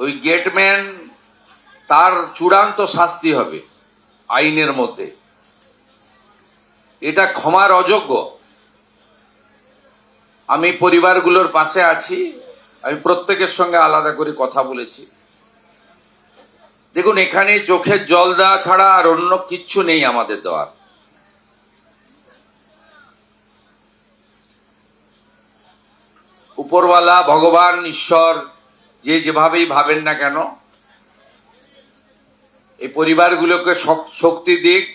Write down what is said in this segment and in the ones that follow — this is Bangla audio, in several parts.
ওই গেটম্যান তার চূড়ান্ত শাস্তি হবে আইনের মধ্যে। এটা ক্ষমার অযোগ্য। আমি পরিবারগুলোর পাশে আছি, আমি প্রত্যেকের সঙ্গে আলাদা করে কথা বলেছি। দেখুন, এখানে চোখের জল দেওয়া ছাড়া আর অন্য কিচ্ছু নেই আমাদের দেওয়ার। উপরওয়ালা, ভগবান, ঈশ্বর যে যেভাবেই ভাবেন না কেন, এই পরিবারগুলোকে শক্তি দিক,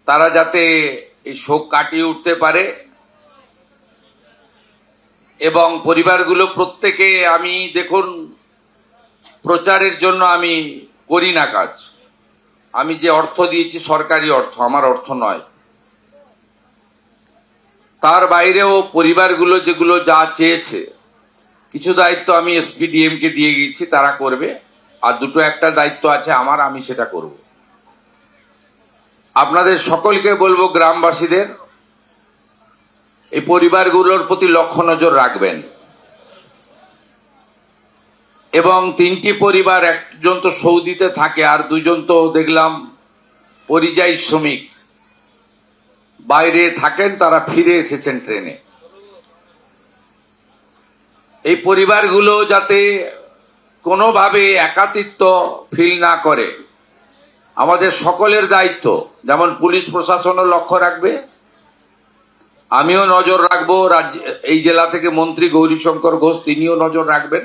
তারা যাতে এই শোক কাটিয়ে উঠতে পারে। এবং পরিবারগুলো প্রত্যেকে, আমি দেখুন, প্রচারের জন্য আমি করি না কাজ। আমি যে অর্থ দিয়েছি সরকারি অর্থ, আমার অর্থ নয়। তার বাইরেও পরিবারগুলো যেগুলো যা চেয়েছে, কিছু দায়িত্ব আমি এসপিডিএম কে দিয়ে গেছি, তারা করবে। আর দুটো একটা দায়িত্ব আছে আমার, আমি সেটা করব। আপনাদের সকলকে বলবো, গ্রামবাসীদের, এই পরিবারগুলোর প্রতি লক্ষ্য নজর রাখবেন। এবং 3টি পরিবার, একজন তো সৌদিতে থাকে, আর 2জন তো দেখলাম পরিযায়ী শ্রমিক বাইরে থাকেন, তারা ফিরে এসেছেন ট্রেনে। এই পরিবারগুলো যাতে কোনোভাবে একাকিত্ব ফিল না করে, আমাদের সকলের দায়িত্ব। যেমন পুলিশ প্রশাসনও লক্ষ্য রাখবে, আমিও নজর রাখবো, এই জেলা থেকে মন্ত্রী গৌরীশঙ্কর ঘোষ তিনিও নজর রাখবেন।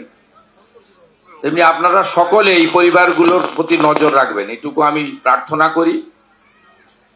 তেমনি আপনারা সকলে এই পরিবারগুলোর প্রতি নজর রাখবেন, এটুকু আমি প্রার্থনা করি।